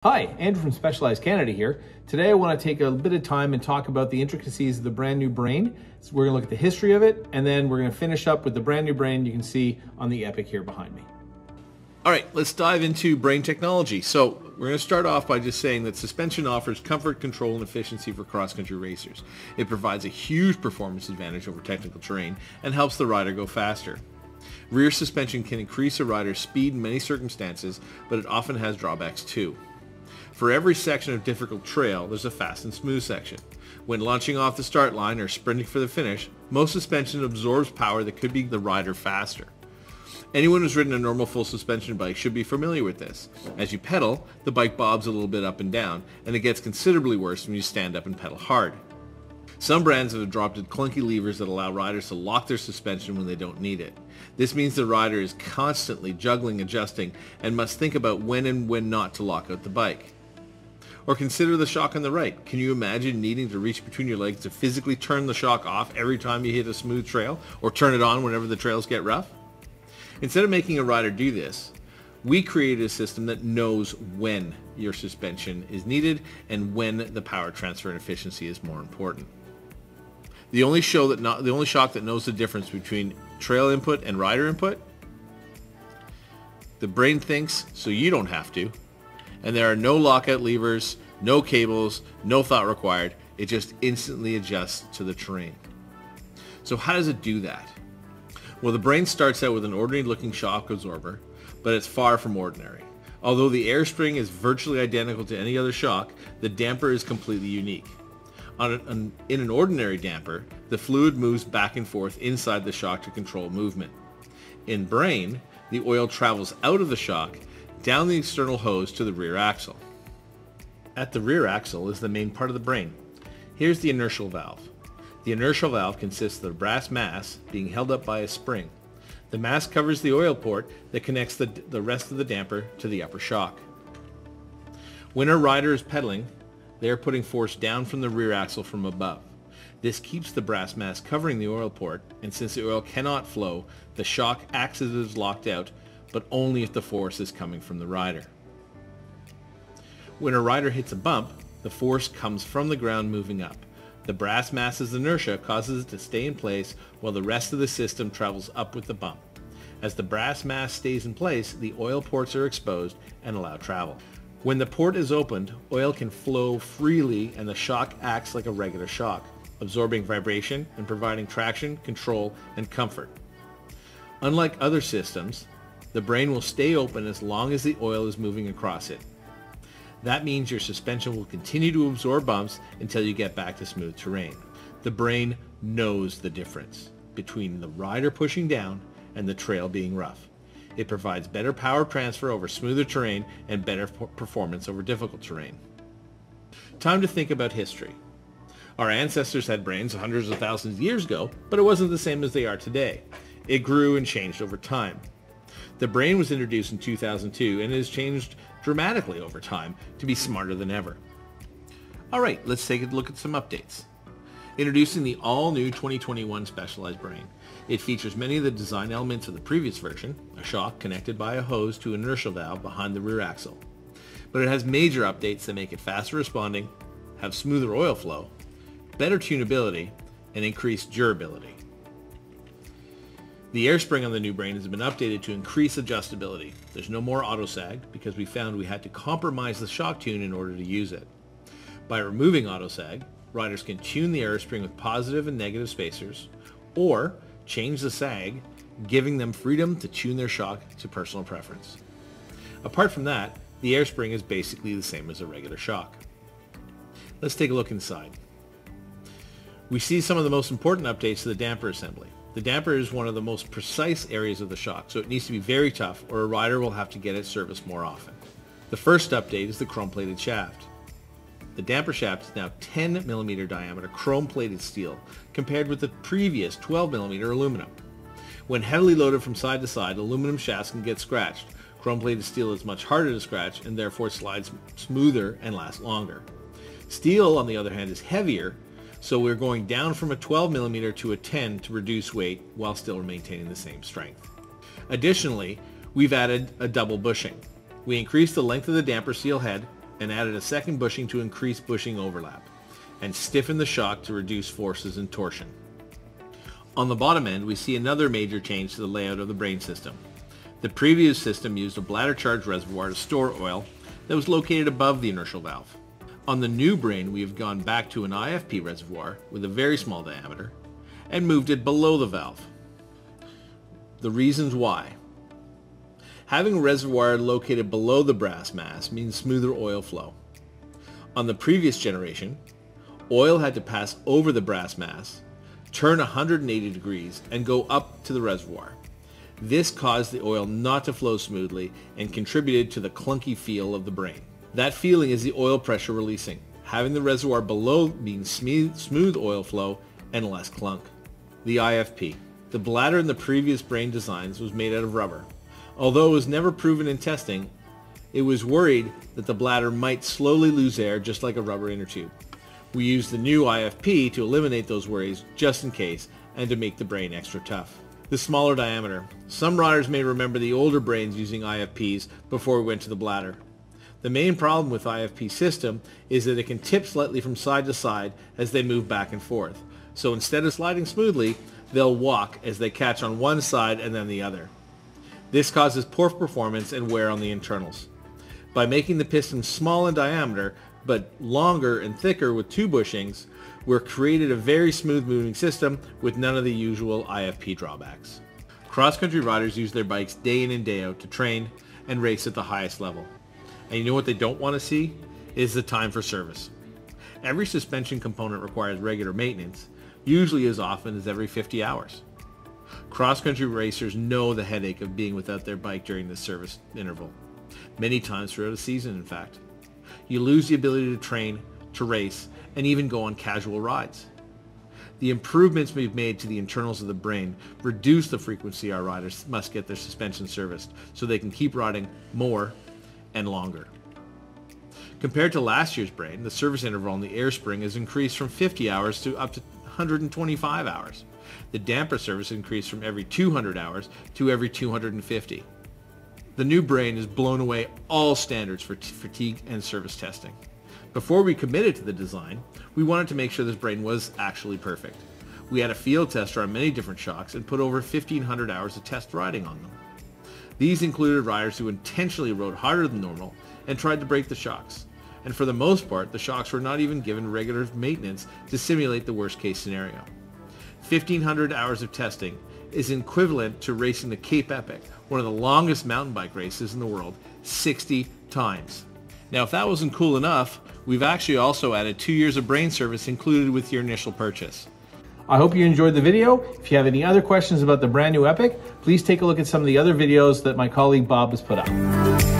Hi, Andrew from Specialized Canada here. Today I want to take a bit of time and talk about the intricacies of the brand new brain. So we're going to look at the history of it, and then we're going to finish up with the brand new brain you can see on the Epic here behind me. All right, let's dive into brain technology. So we're going to start off by just saying that suspension offers comfort, control, and efficiency for cross-country racers. It provides a huge performance advantage over technical terrain and helps the rider go faster. Rear suspension can increase a rider's speed in many circumstances, but it often has drawbacks too. For every section of difficult trail, there's a fast and smooth section. When launching off the start line or sprinting for the finish, most suspension absorbs power that could be the rider faster. Anyone who's ridden a normal full suspension bike should be familiar with this. As you pedal, the bike bobs a little bit up and down, and it gets considerably worse when you stand up and pedal hard. Some brands have adopted clunky levers that allow riders to lock their suspension when they don't need it. This means the rider is constantly juggling, adjusting, and must think about when and when not to lock out the bike. Or consider the shock on the right. Can you imagine needing to reach between your legs to physically turn the shock off every time you hit a smooth trail, or turn it on whenever the trails get rough? Instead of making a rider do this, we created a system that knows when your suspension is needed and when the power transfer and efficiency is more important. The only shock that knows the difference between trail input and rider input, the brain thinks so you don't have to, and there are no lockout levers, no cables, no thought required. It just instantly adjusts to the terrain. So how does it do that? Well, the brain starts out with an ordinary looking shock absorber, but it's far from ordinary. Although the air spring is virtually identical to any other shock, the damper is completely unique. In an ordinary damper, the fluid moves back and forth inside the shock to control movement. In brain, the oil travels out of the shock, down the external hose to the rear axle. At the rear axle is the main part of the brain. Here's the inertial valve. The inertial valve consists of the brass mass being held up by a spring. The mass covers the oil port that connects the rest of the damper to the upper shock. When a rider is pedaling, they are putting force down from the rear axle from above. This keeps the brass mass covering the oil port, and since the oil cannot flow, the shock acts as if it is locked out, but only if the force is coming from the rider. When a rider hits a bump, the force comes from the ground moving up. The brass mass's inertia causes it to stay in place while the rest of the system travels up with the bump. As the brass mass stays in place, the oil ports are exposed and allow travel. When the port is opened, oil can flow freely and the shock acts like a regular shock, absorbing vibration and providing traction, control, and comfort. Unlike other systems, the brain will stay open as long as the oil is moving across it. That means your suspension will continue to absorb bumps until you get back to smooth terrain. The brain knows the difference between the rider pushing down and the trail being rough. It provides better power transfer over smoother terrain and better performance over difficult terrain. Time to think about history. Our ancestors had brains hundreds of thousands of years ago, but it wasn't the same as they are today. It grew and changed over time. The brain was introduced in 2002 and has changed dramatically over time to be smarter than ever. All right, let's take a look at some updates. Introducing the all-new 2021 Specialized Brain. It features many of the design elements of the previous version, a shock connected by a hose to an inertial valve behind the rear axle. But it has major updates that make it faster responding, have smoother oil flow, better tunability, and increased durability. The air spring on the new brain has been updated to increase adjustability. There's no more auto sag because we found we had to compromise the shock tune in order to use it. By removing auto sag, riders can tune the air spring with positive and negative spacers, or change the sag, giving them freedom to tune their shock to personal preference. Apart from that, the air spring is basically the same as a regular shock. Let's take a look inside. We see some of the most important updates to the damper assembly. The damper is one of the most precise areas of the shock, so it needs to be very tough or a rider will have to get it serviced more often. The first update is the chrome-plated shaft. The damper shaft is now 10mm diameter chrome-plated steel, compared with the previous 12mm aluminum. When heavily loaded from side to side, aluminum shafts can get scratched. Chrome-plated steel is much harder to scratch and therefore slides smoother and lasts longer. Steel, on the other hand, is heavier, so we're going down from a 12mm to a 10 to reduce weight while still maintaining the same strength. Additionally, we've added a double bushing. We increased the length of the damper seal head, and added a second bushing to increase bushing overlap, and stiffened the shock to reduce forces and torsion. On the bottom end, we see another major change to the layout of the Brain system. The previous system used a bladder charge reservoir to store oil that was located above the inertial valve. On the new Brain, we have gone back to an IFP reservoir with a very small diameter and moved it below the valve. The reasons why. Having a reservoir located below the brass mass means smoother oil flow. On the previous generation, oil had to pass over the brass mass, turn 180 degrees, and go up to the reservoir. This caused the oil not to flow smoothly and contributed to the clunky feel of the Brain. That feeling is the oil pressure releasing. Having the reservoir below means smooth oil flow and less clunk. The IFP. The bladder in the previous Brain designs was made out of rubber. Although it was never proven in testing, it was worried that the bladder might slowly lose air just like a rubber inner tube. We used the new IFP to eliminate those worries just in case and to make the Brain extra tough. The smaller diameter. Some riders may remember the older Brains using IFPs before we went to the bladder. The main problem with IFP system is that it can tip slightly from side to side as they move back and forth. So instead of sliding smoothly, they'll walk as they catch on one side and then the other. This causes poor performance and wear on the internals. By making the piston small in diameter, but longer and thicker with two bushings, we've created a very smooth moving system with none of the usual IFP drawbacks. Cross-country riders use their bikes day in and day out to train and race at the highest level. And you know what they don't want to see? Is the time for service. Every suspension component requires regular maintenance, usually as often as every 50 hours. Cross-country racers know the headache of being without their bike during this service interval. Many times throughout a season, in fact. You lose the ability to train, to race, and even go on casual rides. The improvements we've made to the internals of the Brain reduce the frequency our riders must get their suspension serviced so they can keep riding more and longer. Compared to last year's Brain, the service interval on the air spring has increased from 50 hours to up to 125 hours. The damper service increased from every 200 hours to every 250. The new Brain has blown away all standards for fatigue and service testing. Before we committed to the design, we wanted to make sure this Brain was actually perfect. We had a field tester on many different shocks and put over 1,500 hours of test riding on them. These included riders who intentionally rode harder than normal and tried to break the shocks. And for the most part, the shocks were not even given regular maintenance to simulate the worst case scenario. 1,500 hours of testing is equivalent to racing the Cape Epic, one of the longest mountain bike races in the world, 60 times. Now, if that wasn't cool enough, we've actually also added 2 years of Brain service included with your initial purchase. I hope you enjoyed the video. If you have any other questions about the brand new Epic, please take a look at some of the other videos that my colleague Bob has put up.